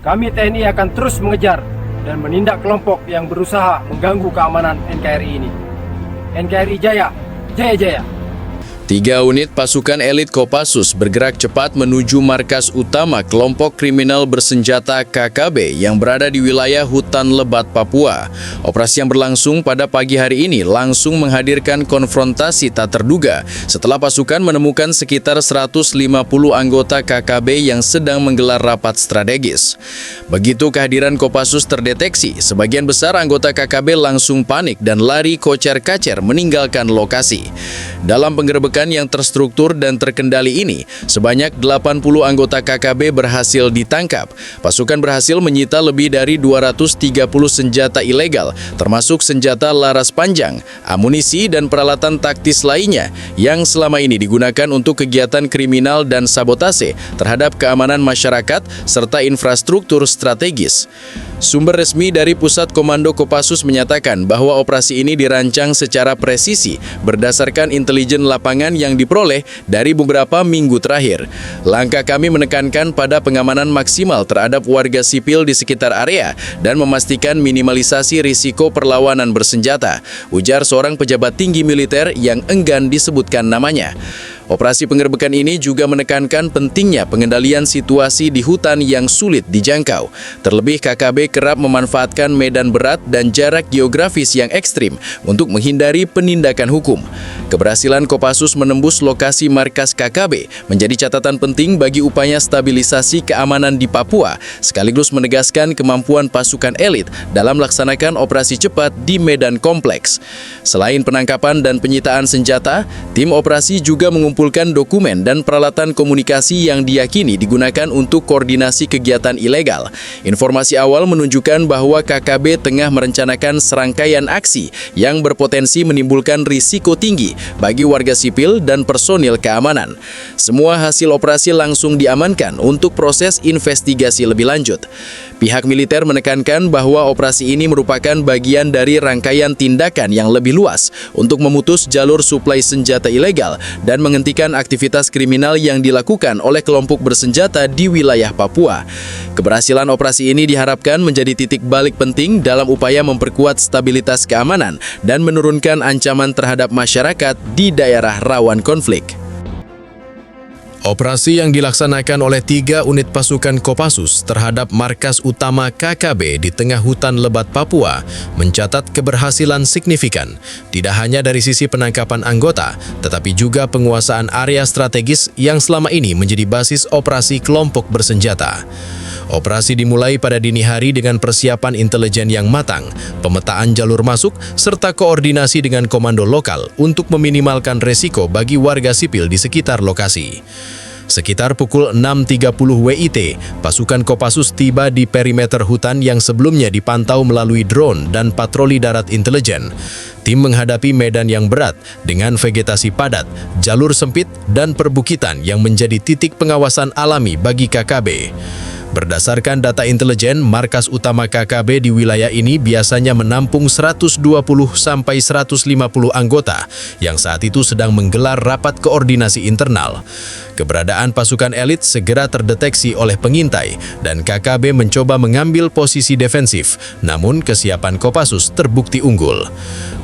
Kami TNI akan terus mengejar dan menindak kelompok yang berusaha mengganggu keamanan NKRI ini. NKRI Jaya, Jaya Jaya. 3 unit pasukan elit Kopassus bergerak cepat menuju markas utama kelompok kriminal bersenjata KKB yang berada di wilayah hutan lebat Papua. Operasi yang berlangsung pada pagi hari ini langsung menghadirkan konfrontasi tak terduga setelah pasukan menemukan sekitar 150 anggota KKB yang sedang menggelar rapat strategis. Begitu kehadiran Kopassus terdeteksi, sebagian besar anggota KKB langsung panik dan lari kocar-kacir meninggalkan lokasi. Dalam penggerebekan yang terstruktur dan terkendali ini, sebanyak 80 anggota KKB berhasil ditangkap. Pasukan berhasil menyita lebih dari 230 senjata ilegal, termasuk senjata laras panjang, amunisi, dan peralatan taktis lainnya yang selama ini digunakan untuk kegiatan kriminal dan sabotase terhadap keamanan masyarakat serta infrastruktur strategis. Sumber resmi dari Pusat Komando Kopassus menyatakan bahwa operasi ini dirancang secara presisi berdasarkan intelijen lapangan yang diperoleh dari beberapa minggu terakhir. Langkah kami menekankan pada pengamanan maksimal terhadap warga sipil di sekitar area dan memastikan minimalisasi risiko perlawanan bersenjata, ujar seorang pejabat tinggi militer yang enggan disebutkan namanya. Operasi penggerbekan ini juga menekankan pentingnya pengendalian situasi di hutan yang sulit dijangkau. Terlebih KKB kerap memanfaatkan medan berat dan jarak geografis yang ekstrim untuk menghindari penindakan hukum. Keberhasilan Kopassus menembus lokasi markas KKB menjadi catatan penting bagi upaya stabilisasi keamanan di Papua, sekaligus menegaskan kemampuan pasukan elit dalam melaksanakan operasi cepat di medan kompleks. Selain penangkapan dan penyitaan senjata, tim operasi juga mengumpulkan dokumen dan peralatan komunikasi yang diyakini digunakan untuk koordinasi kegiatan ilegal. Informasi awal menunjukkan bahwa KKB tengah merencanakan serangkaian aksi yang berpotensi menimbulkan risiko tinggi bagi warga sipil dan personil keamanan. Semua hasil operasi langsung diamankan untuk proses investigasi lebih lanjut. Pihak militer menekankan bahwa operasi ini merupakan bagian dari rangkaian tindakan yang lebih luas untuk memutus jalur suplai senjata ilegal dan menghentikan aktivitas kriminal yang dilakukan oleh kelompok bersenjata di wilayah Papua. Keberhasilan operasi ini diharapkan menjadi titik balik penting dalam upaya memperkuat stabilitas keamanan dan menurunkan ancaman terhadap masyarakat di daerah rawan konflik. Operasi yang dilaksanakan oleh 3 unit pasukan Kopassus terhadap markas utama KKB di tengah hutan lebat Papua mencatat keberhasilan signifikan, tidak hanya dari sisi penangkapan anggota, tetapi juga penguasaan area strategis yang selama ini menjadi basis operasi kelompok bersenjata. Operasi dimulai pada dini hari dengan persiapan intelijen yang matang, pemetaan jalur masuk, serta koordinasi dengan komando lokal untuk meminimalkan resiko bagi warga sipil di sekitar lokasi. Sekitar pukul 6.30 WIT, pasukan Kopassus tiba di perimeter hutan yang sebelumnya dipantau melalui drone dan patroli darat intelijen. Tim menghadapi medan yang berat dengan vegetasi padat, jalur sempit, dan perbukitan yang menjadi titik pengawasan alami bagi KKB. Berdasarkan data intelijen, markas utama KKB di wilayah ini biasanya menampung 120 sampai 150 anggota yang saat itu sedang menggelar rapat koordinasi internal. Keberadaan pasukan elit segera terdeteksi oleh pengintai dan KKB mencoba mengambil posisi defensif, namun kesiapan Kopassus terbukti unggul.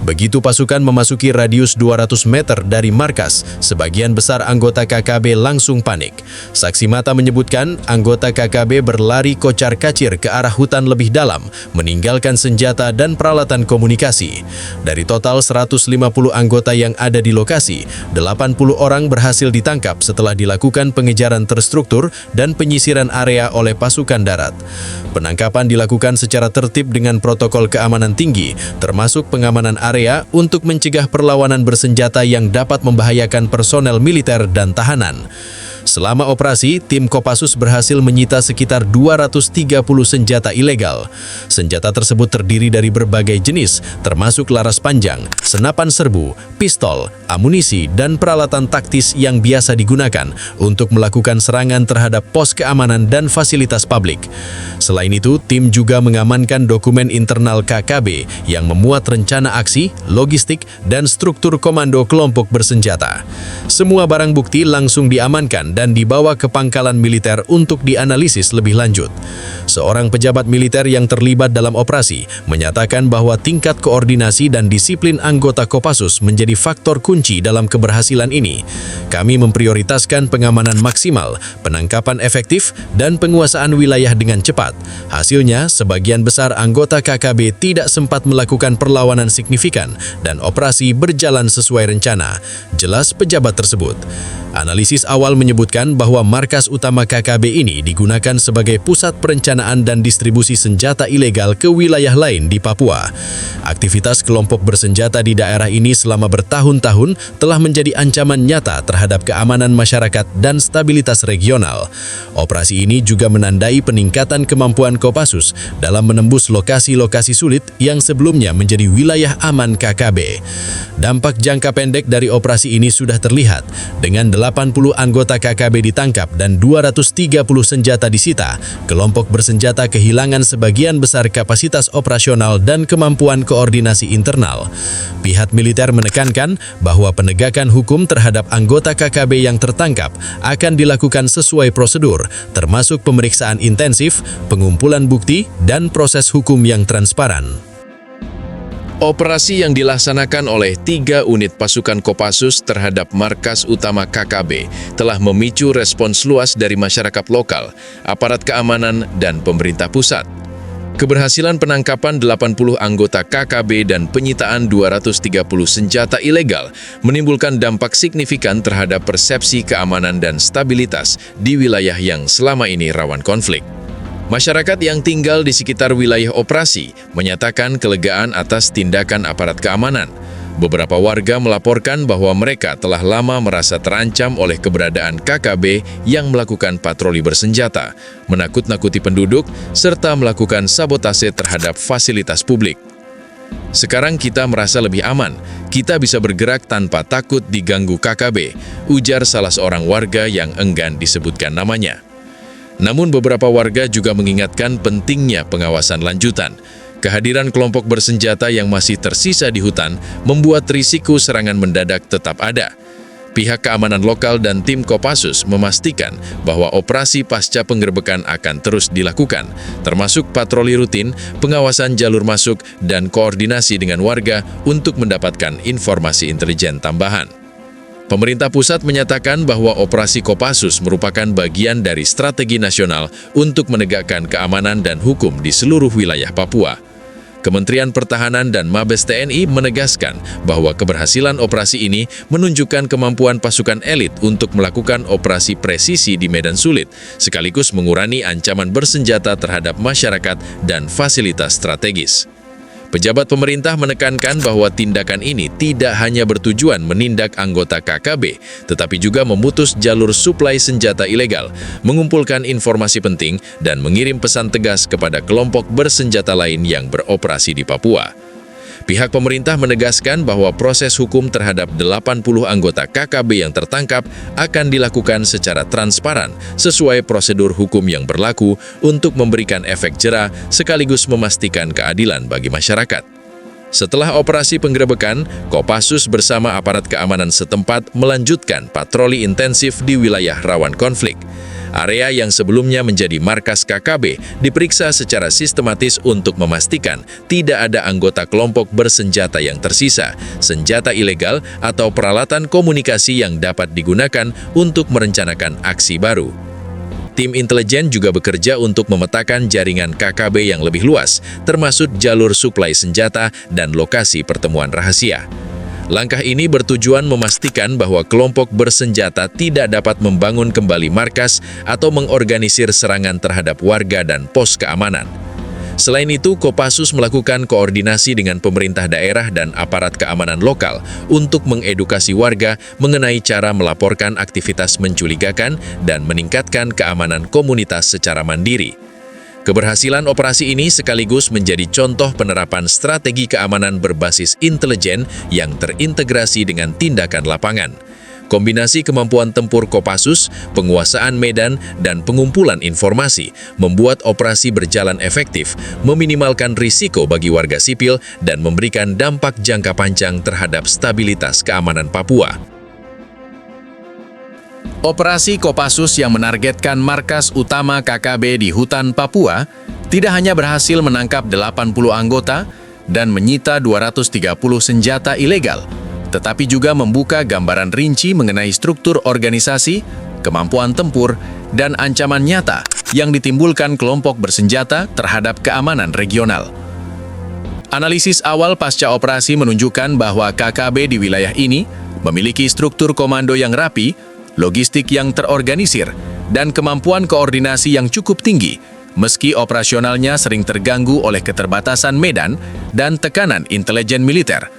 Begitu pasukan memasuki radius 200 meter dari markas, sebagian besar anggota KKB langsung panik. Saksi mata menyebutkan anggota KKB berlari kocar-kacir ke arah hutan lebih dalam, meninggalkan senjata dan peralatan komunikasi. Dari total 150 anggota yang ada di lokasi, 80 orang berhasil ditangkap setelah dilakukan pengejaran terstruktur dan penyisiran area oleh pasukan darat. Penangkapan dilakukan secara tertib dengan protokol keamanan tinggi, termasuk pengamanan area untuk mencegah perlawanan bersenjata yang dapat membahayakan personel militer dan tahanan. Selama operasi, tim Kopassus berhasil menyita sekitar 230 senjata ilegal. Senjata tersebut terdiri dari berbagai jenis, termasuk laras panjang, senapan serbu, pistol, amunisi, dan peralatan taktis yang biasa digunakan untuk melakukan serangan terhadap pos keamanan dan fasilitas publik. Selain itu, tim juga mengamankan dokumen internal KKB yang memuat rencana aksi, logistik, dan struktur komando kelompok bersenjata. Semua barang bukti langsung diamankan diamankan dan dibawa ke pangkalan militer untuk dianalisis lebih lanjut. Seorang pejabat militer yang terlibat dalam operasi menyatakan bahwa tingkat koordinasi dan disiplin anggota Kopassus menjadi faktor kunci dalam keberhasilan ini. Kami memprioritaskan pengamanan maksimal, penangkapan efektif, dan penguasaan wilayah dengan cepat. Hasilnya, sebagian besar anggota KKB tidak sempat melakukan perlawanan signifikan dan operasi berjalan sesuai rencana, jelas pejabat tersebut. Analisis awal menyebutkan bahwa markas utama KKB ini digunakan sebagai pusat perencanaan dan distribusi senjata ilegal ke wilayah lain di Papua. Aktivitas kelompok bersenjata di daerah ini selama bertahun-tahun telah menjadi ancaman nyata terhadap keamanan masyarakat dan stabilitas regional. Operasi ini juga menandai peningkatan kemampuan Kopassus dalam menembus lokasi-lokasi sulit yang sebelumnya menjadi wilayah aman KKB. Dampak jangka pendek dari operasi ini sudah terlihat dengan 80 anggota KKB ditangkap dan 230 senjata disita. Kelompok bersenjata kehilangan sebagian besar kapasitas operasional dan kemampuan koordinasi internal. Pihak militer menekankan bahwa penegakan hukum terhadap anggota KKB yang tertangkap akan dilakukan sesuai prosedur, termasuk pemeriksaan intensif, pengumpulan bukti, dan proses hukum yang transparan. Operasi yang dilaksanakan oleh 3 unit pasukan Kopassus terhadap markas utama KKB telah memicu respons luas dari masyarakat lokal, aparat keamanan, dan pemerintah pusat. Keberhasilan penangkapan 80 anggota KKB dan penyitaan 230 senjata ilegal menimbulkan dampak signifikan terhadap persepsi keamanan dan stabilitas di wilayah yang selama ini rawan konflik. Masyarakat yang tinggal di sekitar wilayah operasi menyatakan kelegaan atas tindakan aparat keamanan. Beberapa warga melaporkan bahwa mereka telah lama merasa terancam oleh keberadaan KKB yang melakukan patroli bersenjata, menakut-nakuti penduduk, serta melakukan sabotase terhadap fasilitas publik. Sekarang kita merasa lebih aman, kita bisa bergerak tanpa takut diganggu KKB, ujar salah seorang warga yang enggan disebutkan namanya. Namun beberapa warga juga mengingatkan pentingnya pengawasan lanjutan. Kehadiran kelompok bersenjata yang masih tersisa di hutan membuat risiko serangan mendadak tetap ada. Pihak keamanan lokal dan tim Kopassus memastikan bahwa operasi pasca penggerbekan akan terus dilakukan, termasuk patroli rutin, pengawasan jalur masuk, dan koordinasi dengan warga untuk mendapatkan informasi intelijen tambahan. Pemerintah pusat menyatakan bahwa operasi Kopassus merupakan bagian dari strategi nasional untuk menegakkan keamanan dan hukum di seluruh wilayah Papua. Kementerian Pertahanan dan Mabes TNI menegaskan bahwa keberhasilan operasi ini menunjukkan kemampuan pasukan elit untuk melakukan operasi presisi di medan sulit, sekaligus mengurangi ancaman bersenjata terhadap masyarakat dan fasilitas strategis. Pejabat pemerintah menekankan bahwa tindakan ini tidak hanya bertujuan menindak anggota KKB, tetapi juga memutus jalur suplai senjata ilegal, mengumpulkan informasi penting, dan mengirim pesan tegas kepada kelompok bersenjata lain yang beroperasi di Papua. Pihak pemerintah menegaskan bahwa proses hukum terhadap 80 anggota KKB yang tertangkap akan dilakukan secara transparan sesuai prosedur hukum yang berlaku untuk memberikan efek jera sekaligus memastikan keadilan bagi masyarakat. Setelah operasi penggerebekan, Kopassus bersama aparat keamanan setempat melanjutkan patroli intensif di wilayah rawan konflik. Area yang sebelumnya menjadi markas KKB diperiksa secara sistematis untuk memastikan tidak ada anggota kelompok bersenjata yang tersisa, senjata ilegal, atau peralatan komunikasi yang dapat digunakan untuk merencanakan aksi baru. Tim intelijen juga bekerja untuk memetakan jaringan KKB yang lebih luas, termasuk jalur suplai senjata dan lokasi pertemuan rahasia. Langkah ini bertujuan memastikan bahwa kelompok bersenjata tidak dapat membangun kembali markas atau mengorganisir serangan terhadap warga dan pos keamanan. Selain itu, Kopassus melakukan koordinasi dengan pemerintah daerah dan aparat keamanan lokal untuk mengedukasi warga mengenai cara melaporkan aktivitas mencurigakan dan meningkatkan keamanan komunitas secara mandiri. Keberhasilan operasi ini sekaligus menjadi contoh penerapan strategi keamanan berbasis intelijen yang terintegrasi dengan tindakan lapangan. Kombinasi kemampuan tempur Kopassus, penguasaan medan, dan pengumpulan informasi membuat operasi berjalan efektif, meminimalkan risiko bagi warga sipil, dan memberikan dampak jangka panjang terhadap stabilitas keamanan Papua. Operasi Kopassus yang menargetkan markas utama KKB di hutan Papua tidak hanya berhasil menangkap 80 anggota dan menyita 230 senjata ilegal, tetapi juga membuka gambaran rinci mengenai struktur organisasi, kemampuan tempur, dan ancaman nyata yang ditimbulkan kelompok bersenjata terhadap keamanan regional. Analisis awal pasca operasi menunjukkan bahwa KKB di wilayah ini memiliki struktur komando yang rapi, logistik yang terorganisir, dan kemampuan koordinasi yang cukup tinggi, meski operasionalnya sering terganggu oleh keterbatasan medan dan tekanan intelijen militer.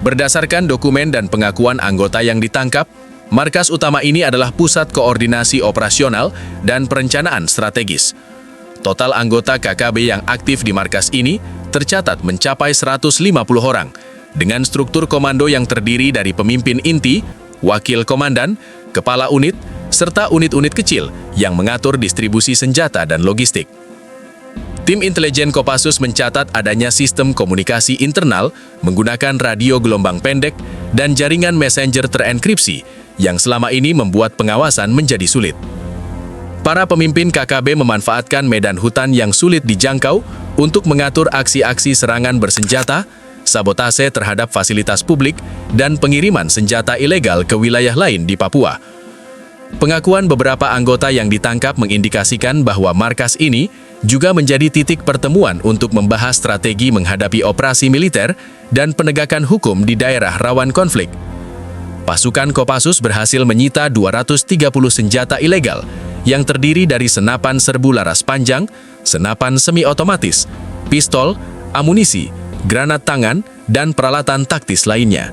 Berdasarkan dokumen dan pengakuan anggota yang ditangkap, markas utama ini adalah pusat koordinasi operasional dan perencanaan strategis. Total anggota KKB yang aktif di markas ini tercatat mencapai 150 orang, dengan struktur komando yang terdiri dari pemimpin inti, wakil komandan, kepala unit, serta unit-unit kecil yang mengatur distribusi senjata dan logistik. Tim intelijen Kopassus mencatat adanya sistem komunikasi internal menggunakan radio gelombang pendek dan jaringan messenger terenkripsi yang selama ini membuat pengawasan menjadi sulit. Para pemimpin KKB memanfaatkan medan hutan yang sulit dijangkau untuk mengatur aksi-aksi serangan bersenjata, sabotase terhadap fasilitas publik, dan pengiriman senjata ilegal ke wilayah lain di Papua. Pengakuan beberapa anggota yang ditangkap mengindikasikan bahwa markas ini juga menjadi titik pertemuan untuk membahas strategi menghadapi operasi militer dan penegakan hukum di daerah rawan konflik. Pasukan Kopassus berhasil menyita 230 senjata ilegal yang terdiri dari senapan serbu laras panjang, senapan semi-otomatis, pistol, amunisi, granat tangan, dan peralatan taktis lainnya.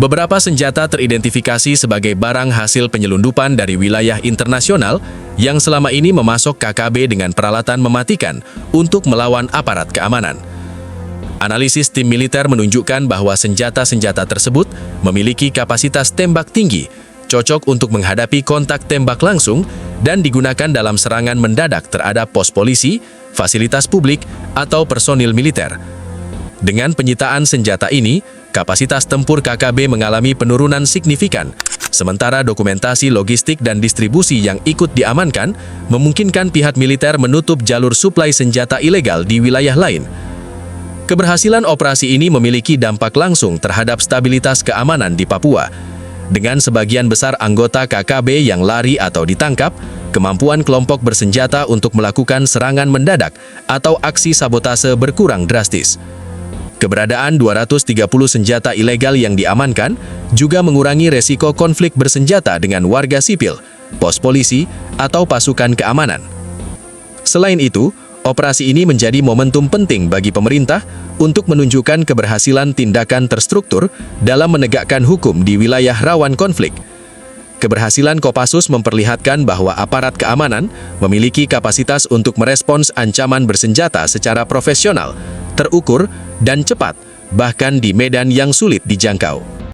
Beberapa senjata teridentifikasi sebagai barang hasil penyelundupan dari wilayah internasional yang selama ini memasok KKB dengan peralatan mematikan untuk melawan aparat keamanan. Analisis tim militer menunjukkan bahwa senjata-senjata tersebut memiliki kapasitas tembak tinggi, cocok untuk menghadapi kontak tembak langsung, dan digunakan dalam serangan mendadak terhadap pos polisi, fasilitas publik, atau personil militer. Dengan penyitaan senjata ini, kapasitas tempur KKB mengalami penurunan signifikan, sementara dokumentasi logistik dan distribusi yang ikut diamankan memungkinkan pihak militer menutup jalur suplai senjata ilegal di wilayah lain. Keberhasilan operasi ini memiliki dampak langsung terhadap stabilitas keamanan di Papua. Dengan sebagian besar anggota KKB yang lari atau ditangkap, kemampuan kelompok bersenjata untuk melakukan serangan mendadak atau aksi sabotase berkurang drastis. Keberadaan 230 senjata ilegal yang diamankan juga mengurangi resiko konflik bersenjata dengan warga sipil, pos polisi, atau pasukan keamanan. Selain itu, operasi ini menjadi momentum penting bagi pemerintah untuk menunjukkan keberhasilan tindakan terstruktur dalam menegakkan hukum di wilayah rawan konflik. Keberhasilan Kopassus memperlihatkan bahwa aparat keamanan memiliki kapasitas untuk merespons ancaman bersenjata secara profesional, terukur, dan cepat, bahkan di medan yang sulit dijangkau.